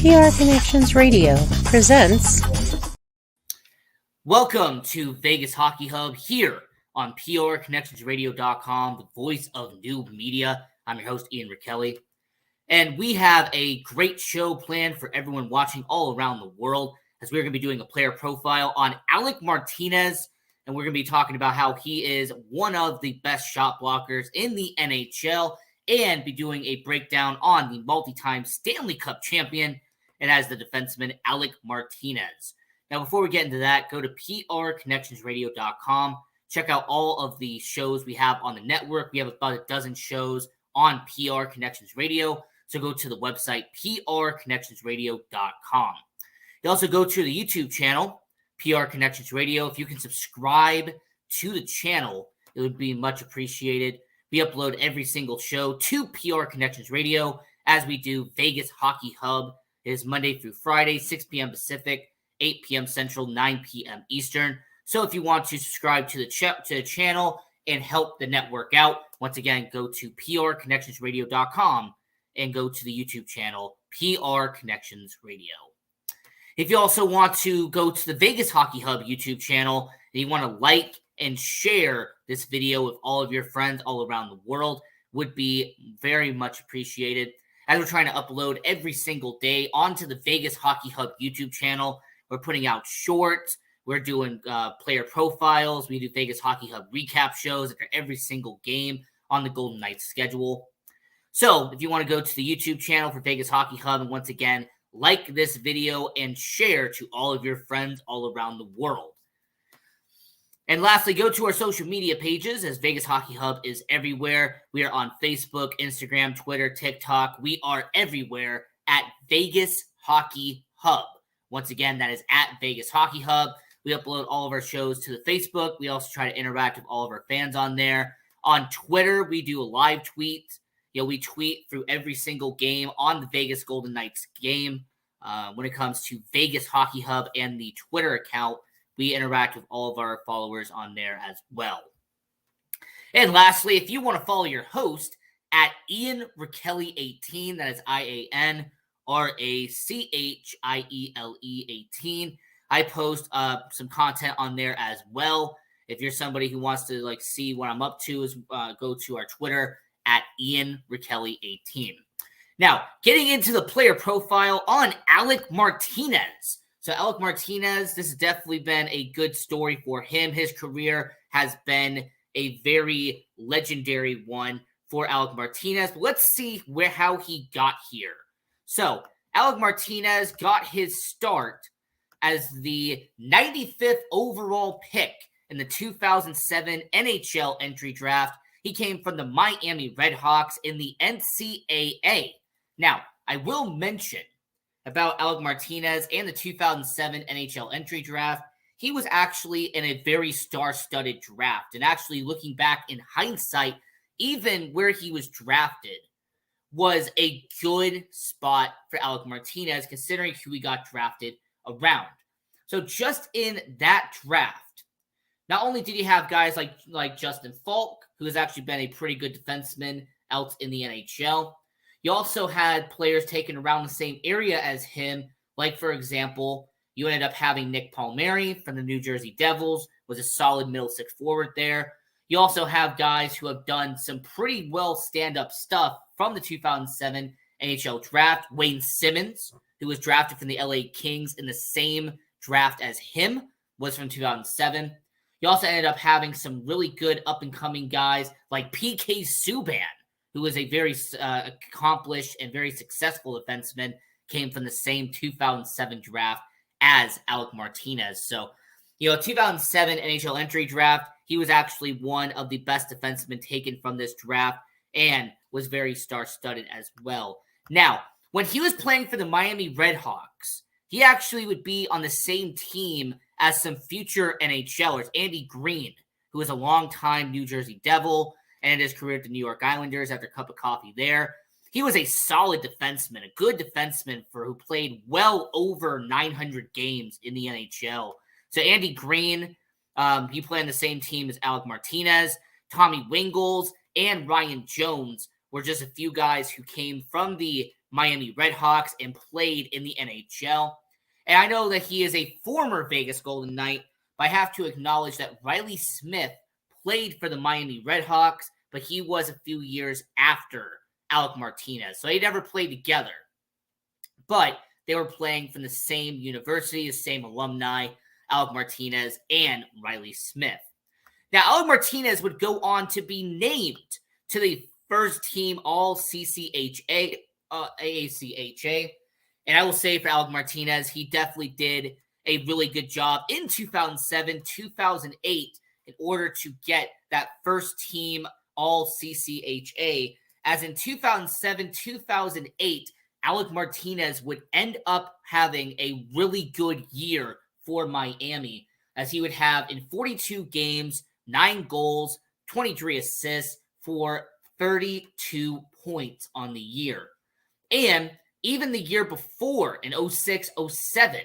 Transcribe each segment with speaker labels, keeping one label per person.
Speaker 1: PR Connections Radio presents.
Speaker 2: Welcome to Vegas Hockey Hub here on PRConnectionsRadio.com, the voice of new media. I'm your host, Ian Rickelli. And we have a great show planned for everyone watching all around the world, as we're going to be doing a player profile on Alec Martinez. And we're going to be talking about how he is one of the best shot blockers in the NHL, and be doing a breakdown on the multi-time Stanley Cup champion and as the defenseman Alec Martinez. Now, before we get into that, go to prconnectionsradio.com. Check out all of the shows we have on the network. We have about a dozen shows on PR Connections Radio, so go to the website prconnectionsradio.com. You also go to the YouTube channel, PR Connections Radio. If you can subscribe to the channel, it would be much appreciated. We upload every single show to PR Connections Radio as we do Vegas Hockey Hub. It is Monday through Friday, 6 p.m. Pacific, 8 p.m. Central, 9 p.m. Eastern. So if you want to subscribe to the channel and help the network out, once again, go to prconnectionsradio.com and go to the YouTube channel, PR Connections Radio. If you also want to go to the Vegas Hockey Hub YouTube channel and you want to like and share this video with all of your friends all around the world, would be very much appreciated. As we're trying to upload every single day onto the Vegas Hockey Hub YouTube channel, we're putting out shorts, we're doing player profiles, we do Vegas Hockey Hub recap shows after every single game on the Golden Knights schedule. So if you want to go to the YouTube channel for Vegas Hockey Hub, and once again, like this video and share to all of your friends all around the world. And lastly, go to our social media pages, as Vegas Hockey Hub is everywhere. We are on Facebook, Instagram, Twitter, TikTok. We are everywhere at Vegas Hockey Hub. Once again, that is at Vegas Hockey Hub. We upload all of our shows to the Facebook. We also try to interact with all of our fans on there. On Twitter, we do a live tweet. We tweet through every single game on the Vegas Golden Knights game. When it comes to Vegas Hockey Hub and the Twitter account, we interact with all of our followers on there as well. And lastly, if you want to follow your host at Ian Rickelli18, that is IANRACHIELE 18, I post some content on there as well. If you're somebody who wants to see what I'm up to, is go to our Twitter at Ian Rickelli18. Now, getting into the player profile on Alec Martinez. So Alec Martinez, this has definitely been a good story for him. His career has been a very legendary one for Alec Martinez. But let's see how he got here. So Alec Martinez got his start as the 95th overall pick in the 2007 NHL entry draft. He came from the Miami Redhawks in the NCAA. Now, I will mention about Alec Martinez and the 2007 NHL entry draft. He was actually in a very star-studded draft. And actually, looking back in hindsight, even where he was drafted was a good spot for Alec Martinez, considering who he got drafted around. So just in that draft, not only did he have guys like Justin Falk, who has actually been a pretty good defenseman out in the NHL, you also had players taken around the same area as him, like, for example, you ended up having Nick Palmieri from the New Jersey Devils, was a solid middle six forward there. You also have guys who have done some pretty well stand-up stuff from the 2007 NHL draft. Wayne Simmons, who was drafted from the LA Kings in the same draft as him, was from 2007. You also ended up having some really good up-and-coming guys like PK Subban, who was a very accomplished and very successful defenseman, came from the same 2007 draft as Alec Martinez. So, 2007 NHL entry draft, he was actually one of the best defensemen taken from this draft and was very star-studded as well. Now, when he was playing for the Miami Redhawks, he actually would be on the same team as some future NHLers, Andy Green, who was a longtime New Jersey Devil, and ended his career at the New York Islanders after a cup of coffee there. He was a solid defenseman, a good defenseman who played well over 900 games in the NHL. So Andy Green, he played on the same team as Alec Martinez. Tommy Wingles and Ryan Jones were just a few guys who came from the Miami Redhawks and played in the NHL. And I know that he is a former Vegas Golden Knight, but I have to acknowledge that Riley Smith played for the Miami Redhawks, but he was a few years after Alec Martinez. So they never played together. But they were playing from the same university, the same alumni, Alec Martinez and Riley Smith. Now, Alec Martinez would go on to be named to the first team All CCHA, AACHA. And I will say for Alec Martinez, he definitely did a really good job in 2007, 2008 in order to get that first team All CCHA. As in 2007, 2008, Alec Martinez would end up having a really good year for Miami, as he would have in 42 games, 9 goals, 23 assists for 32 points on the year. And even the year before, in 06-07,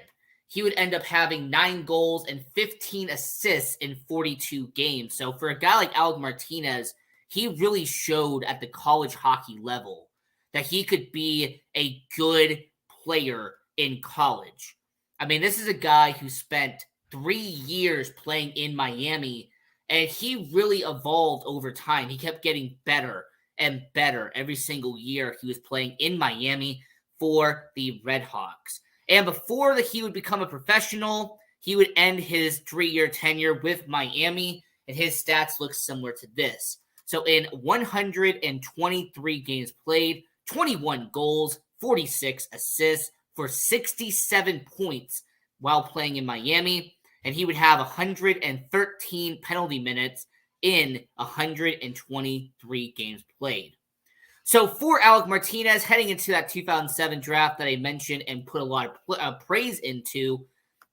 Speaker 2: he would end up having 9 goals and 15 assists in 42 games. So for a guy like Alec Martinez, he really showed at the college hockey level that he could be a good player in college. I mean, this is a guy who spent 3 years playing in Miami, and he really evolved over time. He kept getting better and better every single year he was playing in Miami for the Redhawks. And before he would become a professional, he would end his 3-year tenure with Miami, and his stats look similar to this. So in 123 games played, 21 goals, 46 assists for 67 points while playing in Miami, and he would have 113 penalty minutes in 123 games played. So for Alec Martinez, heading into that 2007 draft that I mentioned and put a lot of praise into,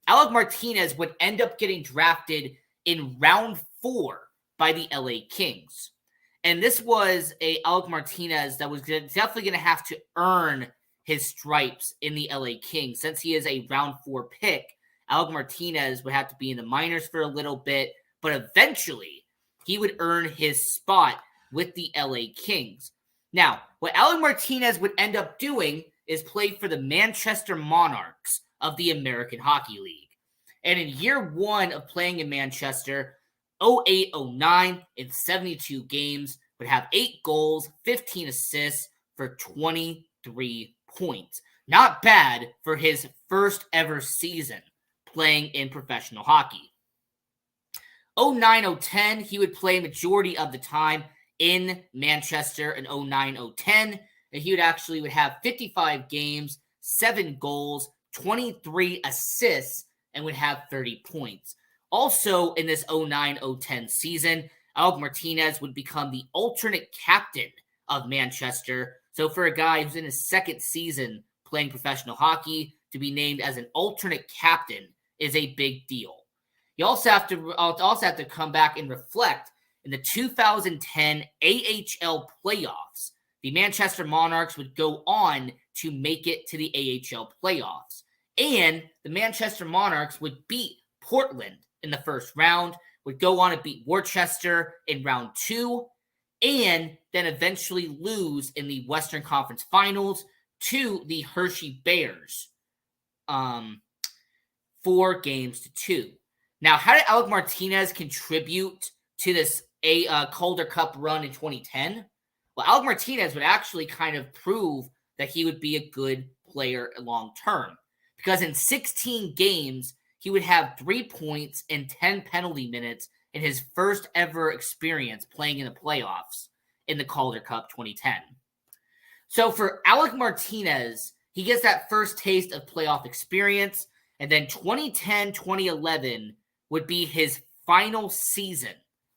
Speaker 2: Alec Martinez would end up getting drafted in round 4 by the LA Kings. And this was a Alec Martinez that was definitely going to have to earn his stripes in the LA Kings. Since he is a round 4 pick, Alec Martinez would have to be in the minors for a little bit, but eventually he would earn his spot with the LA Kings. Now, what Alec Martinez would end up doing is play for the Manchester Monarchs of the American Hockey League. And in year 1 of playing in Manchester, 08-09 in 72 games, would have 8 goals, 15 assists for 23 points. Not bad for his first ever season playing in professional hockey. 09-010, he would play majority of the time in Manchester in 09-010, and he would have 55 games, 7 goals, 23 assists, and would have 30 points. Also, in this 09-010 season, Alec Martinez would become the alternate captain of Manchester. So for a guy who's in his second season playing professional hockey, to be named as an alternate captain is a big deal. You also have to come back and reflect in the 2010 AHL playoffs. The Manchester Monarchs would go on to make it to the AHL playoffs. And the Manchester Monarchs would beat Portland in the first round, would go on to beat Worcester in round 2, and then eventually lose in the Western Conference Finals to the Hershey Bears 4-2. Now, how did Alec Martinez contribute to this Calder Cup run in 2010? Well, Alec Martinez would actually kind of prove that he would be a good player long term, because in 16 games, he would have 3 points and 10 penalty minutes in his first ever experience playing in the playoffs in the Calder Cup 2010. So for Alec Martinez, he gets that first taste of playoff experience, and then 2010-2011 would be his final season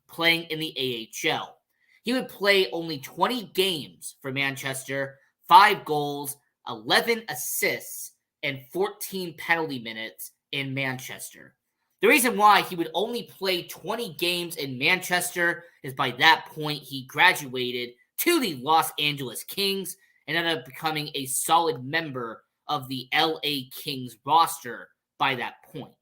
Speaker 2: playing in the AHL. He would play only 20 games for Manchester, 5 goals, 11 assists, and 14 penalty minutes in Manchester. The reason why he would only play 20 games in Manchester is by that point he graduated to the Los Angeles Kings and ended up becoming a solid member of the LA Kings roster by that point.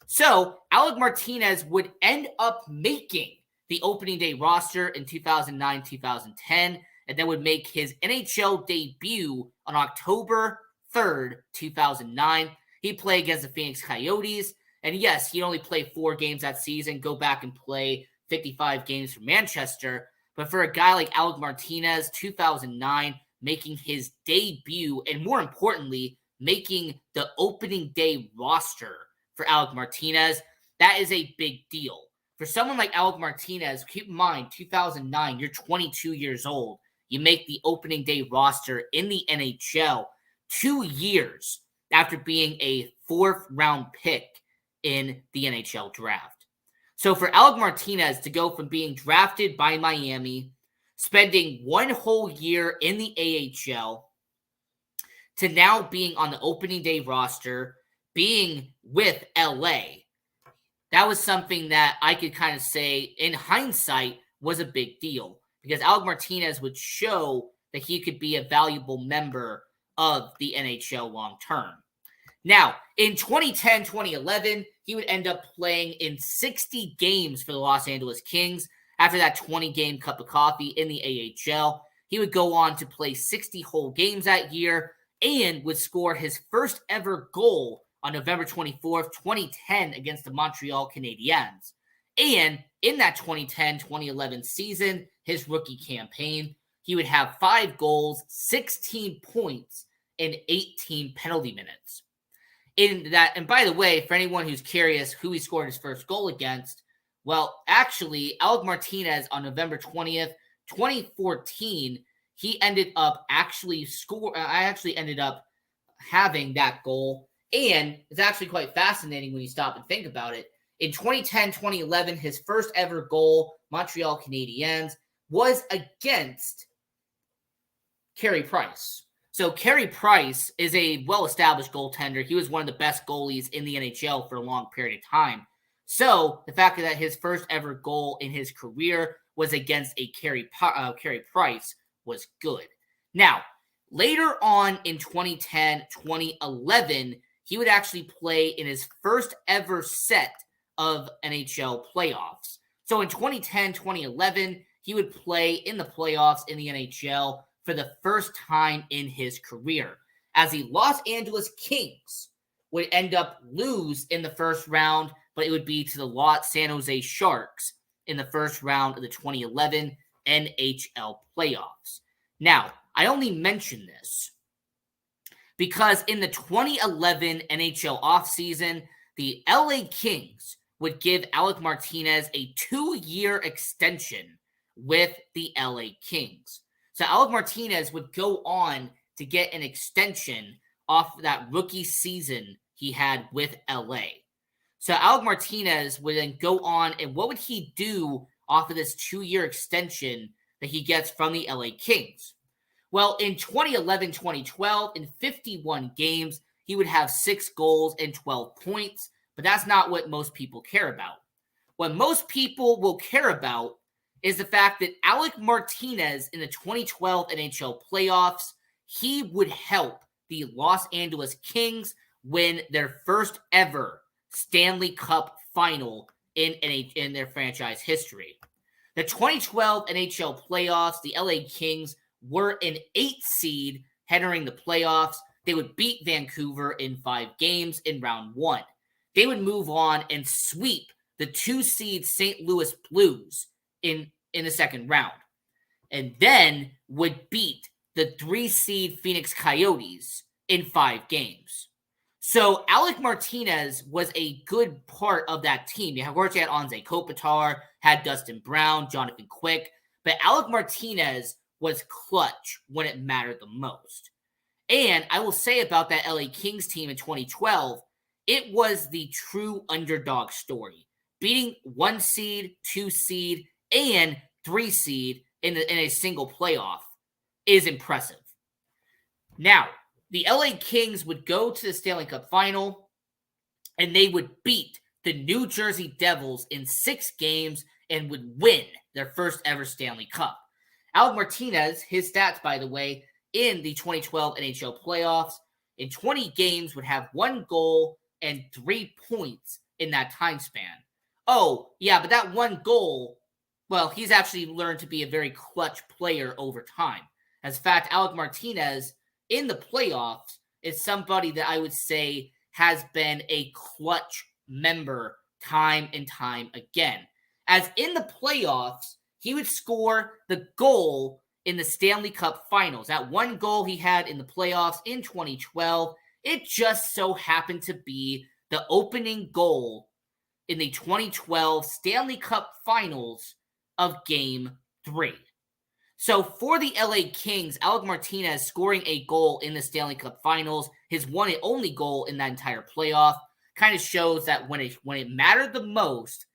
Speaker 2: So Alec Martinez would end up making the opening day roster in 2009-2010 and then would make his NHL debut on October 3rd, 2009. He played against the Phoenix Coyotes, and yes, he'd only play 4 games that season, go back and play 55 games for Manchester. But for a guy like Alec Martinez, 2009, making his debut, and more importantly, making the opening day roster for Alec Martinez, that is a big deal. For someone like Alec Martinez, keep in mind, 2009, you're 22 years old. You make the opening day roster in the NHL 2 years after being a 4th-round pick in the NHL draft. So for Alec Martinez to go from being drafted by Miami, spending 1 whole year in the AHL, to now being on the opening day roster, being with LA, that was something that I could kind of say, in hindsight, was a big deal. Because Alec Martinez would show that he could be a valuable member of the NHL long term. Now, in 2010-2011, he would end up playing in 60 games for the Los Angeles Kings. After that 20-game cup of coffee in the AHL, he would go on to play 60 whole games that year and would score his first ever goal on November 24th, 2010 against the Montreal Canadiens. And in that 2010-2011 season, his rookie campaign, he would have 5 goals, 16 points, and 18 penalty minutes. In that, and by the way, for anyone who's curious who he scored his first goal against, well, actually, Alec Martinez on November 20th, 2014, he ended up actually I actually ended up having that goal, and it's actually quite fascinating when you stop and think about it. In 2010-2011, his first ever goal, Montreal Canadiens, was against Carey Price. So Carey Price is a well-established goaltender. He was one of the best goalies in the NHL for a long period of time. So the fact that his first ever goal in his career was against a Carey Price was good. Now, later on in 2010-2011, he would actually play in his first ever set of NHL playoffs. So in 2010-2011, he would play in the playoffs in the NHL for the first time in his career, as the Los Angeles Kings would end up lose in the first round, but it would be to the San Jose Sharks in the first round of the 2011 NHL playoffs. Now, I only mention this because in the 2011 NHL offseason, the LA Kings would give Alec Martinez a 2-year extension with the LA Kings. So Alec Martinez would go on to get an extension off that rookie season he had with LA. So Alec Martinez would then go on, and what would he do off of this 2-year extension that he gets from the LA Kings? Well, in 2011-2012, in 51 games, he would have 6 goals and 12 points, but that's not what most people care about. What most people will care about is the fact that Alec Martinez in the 2012 NHL playoffs, he would help the Los Angeles Kings win their first ever Stanley Cup final in their franchise history. The 2012 NHL playoffs, the LA Kings were an 8th seed entering the playoffs. They would beat Vancouver in 5 games in round 1. They would move on and sweep the 2-seed St. Louis Blues in the second round, and then would beat the 3-seed Phoenix Coyotes in 5 games. So Alec Martinez was a good part of that team. Of course, you had Anze Kopitar, had Dustin Brown, Jonathan Quick, but Alec Martinez was clutch when it mattered the most. And I will say about that LA Kings team in 2012, it was the true underdog story. Beating 1 seed, 2 seed, and 3 seed in a single playoff is impressive. Now, the LA Kings would go to the Stanley Cup final, and they would beat the New Jersey Devils in 6 games and would win their first ever Stanley Cup. Alec Martinez, his stats, by the way, in the 2012 NHL playoffs, in 20 games would have 1 goal and 3 points in that time span. Oh, yeah, but that 1 goal Well, he's actually learned to be a very clutch player over time. As a fact, Alec Martinez in the playoffs is somebody that I would say has been a clutch member time and time again. As in the playoffs, he would score the goal in the Stanley Cup Finals. That one goal he had in the playoffs in 2012, it just so happened to be the opening goal in the 2012 Stanley Cup Finals of Game 3. So for the LA Kings, Alec Martinez scoring a goal in the Stanley Cup Finals, his one and only goal in that entire playoff, kind of shows that when it mattered the most,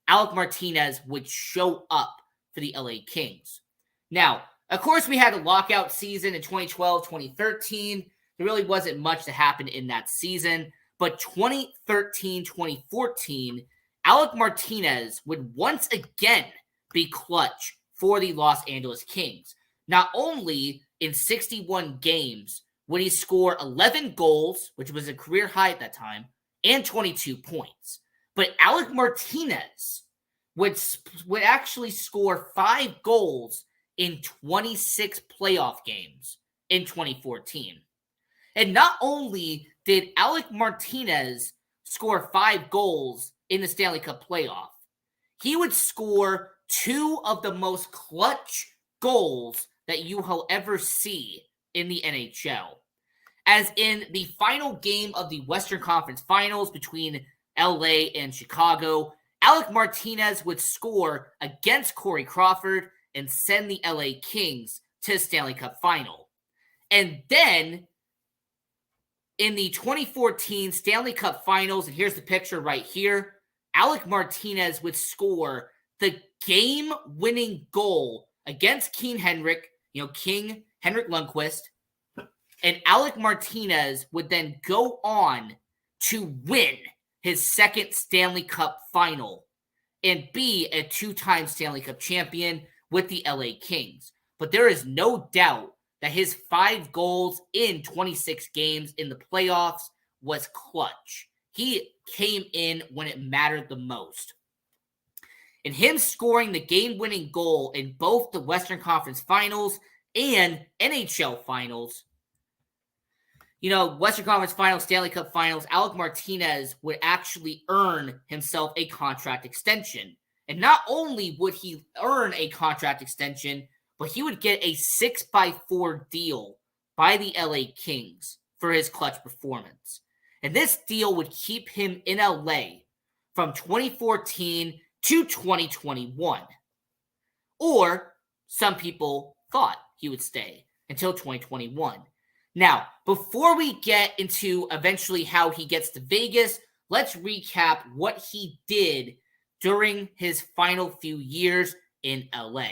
Speaker 2: Alec Martinez would show up for the LA Kings. Now, of course, we had a lockout season in 2012, 2013. There really wasn't much that happened in that season. But 2013, 2014, Alec Martinez would once again be clutch for the Los Angeles Kings. Not only in 61 games would he score 11 goals, which was a career high at that time, and 22 points, but Alec Martinez would actually score 5 goals in 26 playoff games in 2014. And not only did Alec Martinez score 5 goals in the Stanley Cup playoff, he would score 2 of the most clutch goals that you will ever see in the NHL. As in the final game of the Western Conference Finals between LA and Chicago, Alec Martinez would score against Corey Crawford and send the LA Kings to the Stanley Cup Final. And then in the 2014 Stanley Cup Finals, and here's the picture right here, Alec Martinez would score the game-winning goal against King Henrik Lundqvist, and Alec Martinez would then go on to win his second Stanley Cup final and be a 2-time Stanley Cup champion with the LA Kings. But there is no doubt that his 5 goals in 26 games in the playoffs was clutch. He came in when it mattered the most. And him scoring the game-winning goal in both the Western Conference Finals and NHL Finals, Western Conference Finals, Stanley Cup Finals, Alec Martinez would actually earn himself a contract extension. And not only would he earn a contract extension, but he would get a 6x4 deal by the LA Kings for his clutch performance. And this deal would keep him in LA from 2014 to 2021. Or some people thought he would stay until 2021. Now, before we get into eventually how he gets to Vegas, let's recap what he did during his final few years in LA.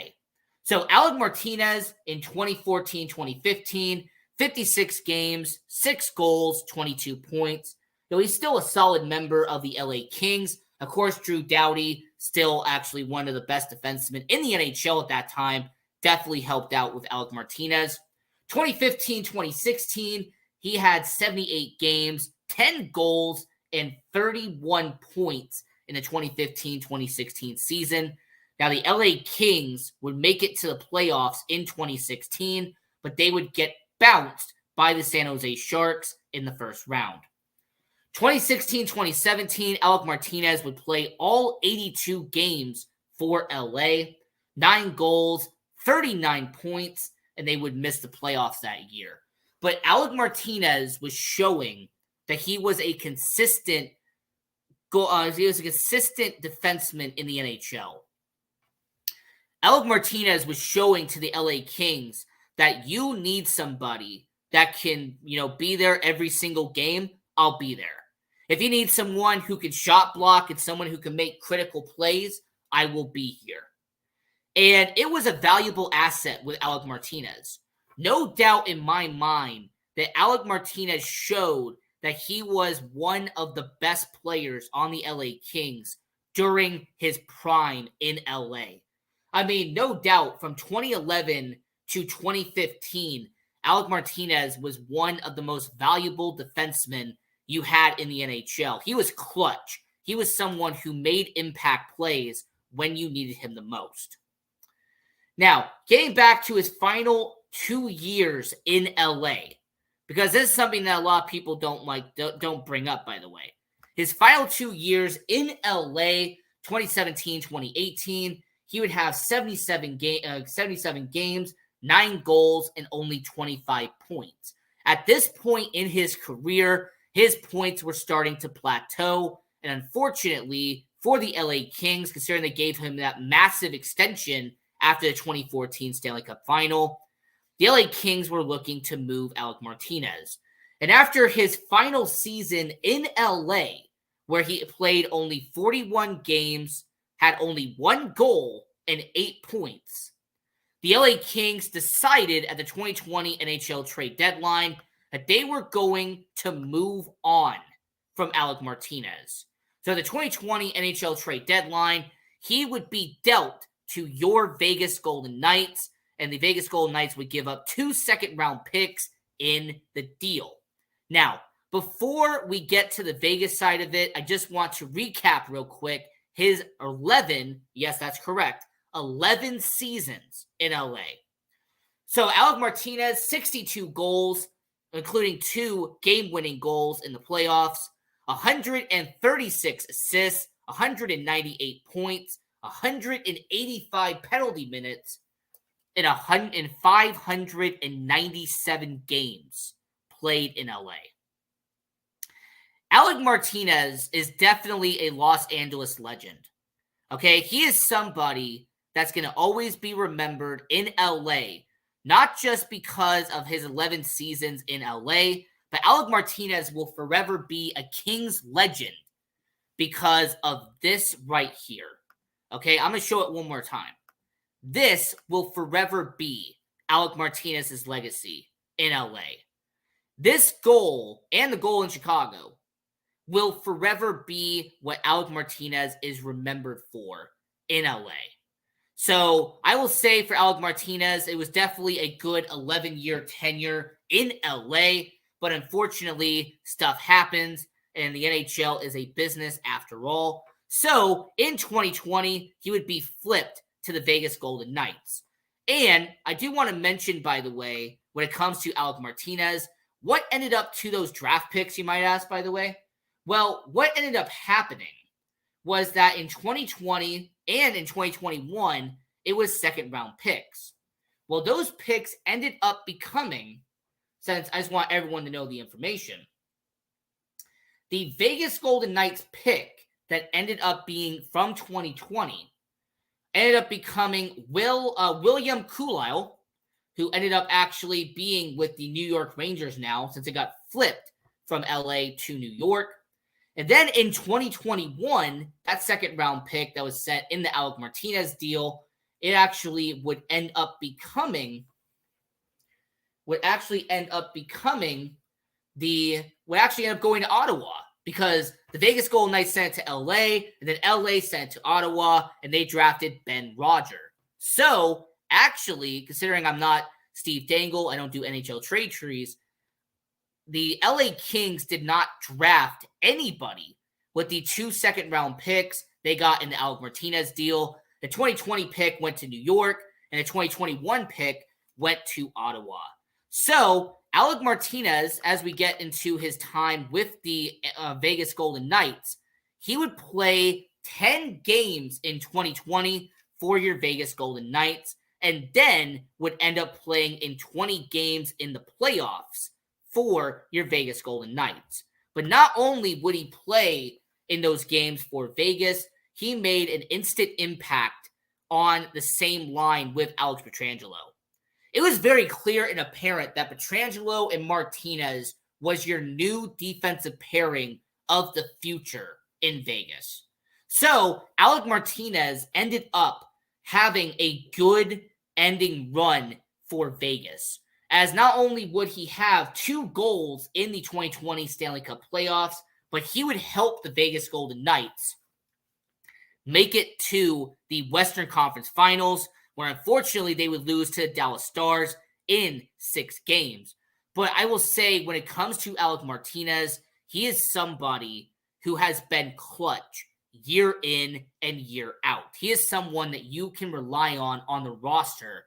Speaker 2: So Alec Martinez in 2014-2015, 56 games, 6 goals, 22 points. Though he's still a solid member of the LA Kings. Of course, Drew Doughty, still actually one of the best defensemen in the NHL at that time, definitely helped out with Alec Martinez. 2015-2016, he had 78 games, 10 goals, and 31 points in the 2015-2016 season. Now, the LA Kings would make it to the playoffs in 2016, but they would get bounced by the San Jose Sharks in the first round. 2016-2017, Alec Martinez would play all 82 games for LA, 9 goals, 39 points, and they would miss the playoffs that year. But Alec Martinez was showing that he was a consistent defenseman in the NHL. Alec Martinez was showing to the LA Kings that you need somebody that can, be there every single game. I'll be there. If you need someone who can shot block and someone who can make critical plays, I will be here. And it was a valuable asset with Alec Martinez. No doubt in my mind that Alec Martinez showed that he was one of the best players on the LA Kings during his prime in LA. I mean, no doubt from 2011 to 2015, Alec Martinez was one of the most valuable defensemen you had in the NHL. He was clutch. He was someone who made impact plays when you needed him the most. Now, getting back to his final 2 years in LA, because this is something that a lot of people don't bring up, by the way. His final 2 years in LA, 2017, 2018, he would have 77 games, 9 goals, and only 25 points. At this point in his career, his points were starting to plateau, and unfortunately for the LA Kings, considering they gave him that massive extension after the 2014 Stanley Cup Final, the LA Kings were looking to move Alec Martinez. And after his final season in LA, where he played only 41 games, had only 1 goal and 8 points, the LA Kings decided at the 2020 NHL trade deadline that they were going to move on from Alec Martinez. So the 2020 NHL trade deadline, he would be dealt to your Vegas Golden Knights, and the Vegas Golden Knights would give up 2 second-round picks in the deal. Now, before we get to the Vegas side of it, I just want to recap real quick his 11, yes, that's correct, 11 seasons in LA. So Alec Martinez, 62 goals, including 2 game-winning goals in the playoffs, 136 assists, 198 points, 185 penalty minutes, and 597 games played in LA. Alec Martinez is definitely a Los Angeles legend. Okay, he is somebody that's going to always be remembered in LA, not just because of his 11 seasons in LA, but Alec Martinez will forever be a Kings legend because of this right here. Okay, I'm going to show it one more time. This will forever be Alec Martinez's legacy in LA. This goal and the goal in Chicago will forever be what Alec Martinez is remembered for in LA. So I will say for Alec Martinez, it was definitely a good 11-year tenure in LA, but unfortunately, stuff happens, and the NHL is a business after all. So in 2020, he would be flipped to the Vegas Golden Knights. And I do want to mention, by the way, when it comes to Alec Martinez, what ended up to those draft picks, you might ask, by the way? Well, what ended up happening was that in 2020 and in 2021, it was second-round picks. Well, those picks ended up becoming, since I just want everyone to know the information, the Vegas Golden Knights pick that ended up being from 2020 ended up becoming William Kulile, who ended up actually being with the New York Rangers now, since it got flipped from LA to New York. And then in 2021, that second-round pick that was set in the Alec Martinez deal, it actually would end up becoming going to Ottawa, because the Vegas Golden Knights sent it to LA, and then LA sent it to Ottawa, and they drafted Ben Roger. So, actually, considering I'm not Steve Dangle, I don't do NHL trade trees, the LA Kings did not draft anybody with the 2 second-round picks they got in the Alec Martinez deal. The 2020 pick went to New York, and the 2021 pick went to Ottawa. So, Alec Martinez, as we get into his time with the Vegas Golden Knights, he would play 10 games in 2020 for your Vegas Golden Knights, and then would end up playing in 20 games in the playoffs for your Vegas Golden Knights. But not only would he play in those games for Vegas, he made an instant impact on the same line with Alex Pietrangelo. It was very clear and apparent that Pietrangelo and Martinez was your new defensive pairing of the future in Vegas. So, Alec Martinez ended up having a good ending run for Vegas, as not only would he have 2 goals in the 2020 Stanley Cup playoffs, but he would help the Vegas Golden Knights make it to the Western Conference Finals, where unfortunately they would lose to the Dallas Stars in 6 games. But I will say, when it comes to Alec Martinez, he is somebody who has been clutch year in and year out. He is someone that you can rely on the roster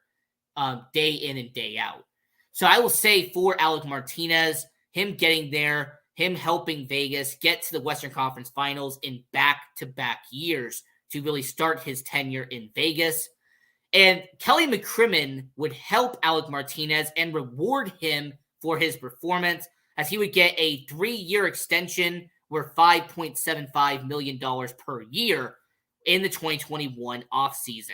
Speaker 2: day in and day out. So I will say for Alec Martinez, him getting there, him helping Vegas get to the Western Conference Finals in back-to-back years to really start his tenure in Vegas. And Kelly McCrimmon would help Alec Martinez and reward him for his performance, as he would get a 3-year extension worth $5.75 million per year in the 2021 offseason.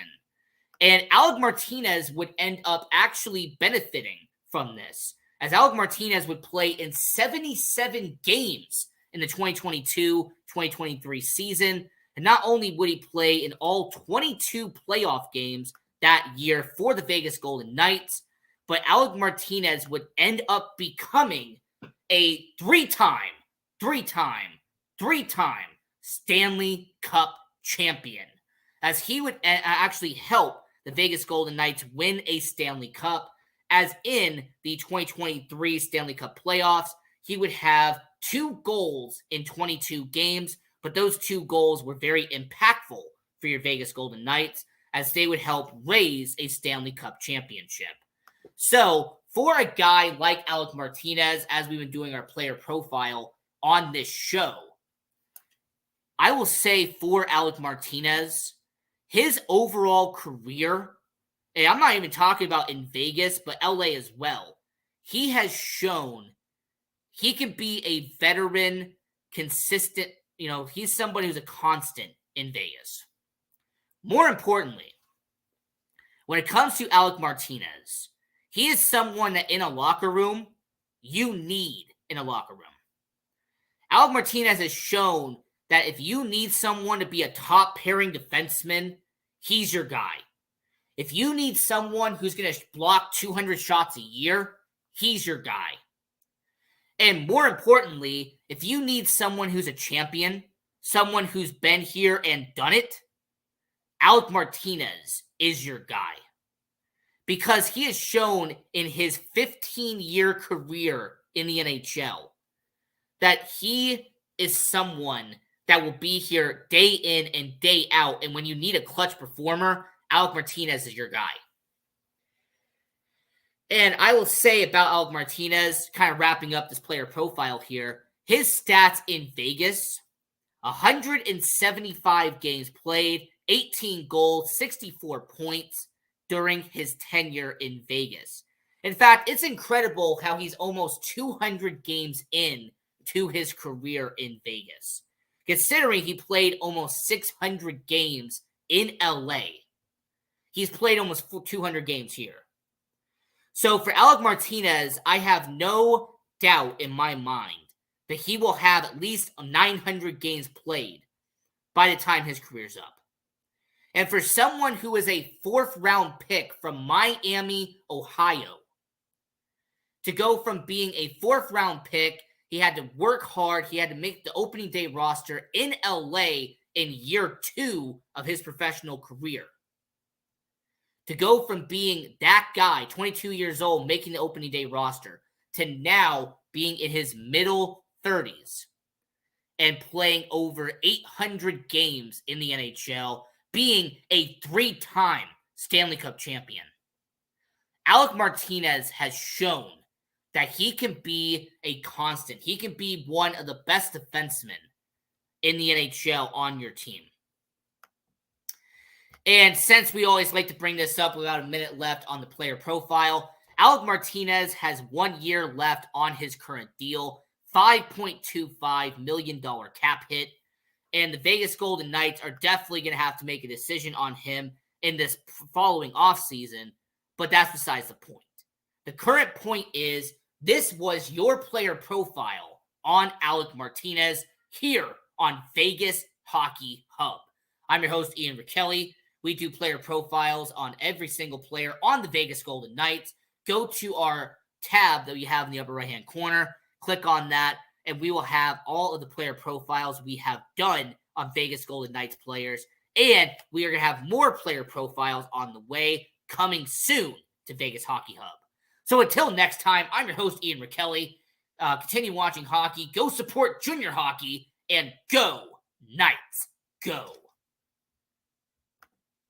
Speaker 2: And Alec Martinez would end up actually benefiting from this, as Alec Martinez would play in 77 games in the 2022-2023 season. And not only would he play in all 22 playoff games that year for the Vegas Golden Knights, but Alec Martinez would end up becoming a three-time Stanley Cup champion, as he would actually help the Vegas Golden Knights win a Stanley Cup, as in the 2023 Stanley Cup playoffs, he would have 2 goals in 22 games, but those 2 goals were very impactful for your Vegas Golden Knights, as they would help raise a Stanley Cup championship. So, for a guy like Alec Martinez, as we've been doing our player profile on this show, I will say for Alec Martinez, his overall career, and I'm not even talking about in Vegas, but LA as well, he has shown he can be a veteran, consistent, he's somebody who's a constant in Vegas. More importantly, when it comes to Alec Martinez, he is someone that in a locker room, you need in a locker room. Alec Martinez has shown that if you need someone to be a top pairing defenseman, he's your guy. If you need someone who's going to block 200 shots a year, he's your guy. And more importantly, if you need someone who's a champion, someone who's been here and done it, Alec Martinez is your guy. Because he has shown in his 15-year career in the NHL that he is someone that will be here day in and day out. And when you need a clutch performer, Alec Martinez is your guy. And I will say about Alec Martinez, kind of wrapping up this player profile here, his stats in Vegas, 175 games played, 18 goals, 64 points during his tenure in Vegas. In fact, it's incredible how he's almost 200 games in to his career in Vegas, considering he played almost 600 games in LA. He's played almost 200 games here. So for Alec Martinez, I have no doubt in my mind that he will have at least 900 games played by the time his career's up. And for someone who is a 4th-round pick from Miami, Ohio, to go from being a 4th-round pick, he had to work hard, he had to make the opening day roster in LA in year 2 of his professional career. To go from being that guy, 22 years old, making the opening day roster, to now being in his middle 30s and playing over 800 games in the NHL, being a 3-time Stanley Cup champion. Alec Martinez has shown that he can be a constant. He can be one of the best defensemen in the NHL on your team. And since we always like to bring this up, without a minute left on the player profile, Alec Martinez has 1 year left on his current deal, $5.25 million cap hit. And the Vegas Golden Knights are definitely going to have to make a decision on him in this following offseason, but that's besides the point. The current point is this was your player profile on Alec Martinez here on Vegas Hockey Hub. I'm your host, Ian Rickelli. We do player profiles on every single player on the Vegas Golden Knights. Go to our tab that we have in the upper right-hand corner. Click on that, and we will have all of the player profiles we have done on Vegas Golden Knights players. And we are going to have more player profiles on the way coming soon to Vegas Hockey Hub. So until next time, I'm your host, Ian Rickelli. Continue watching hockey. Go support junior hockey, and go Knights. go.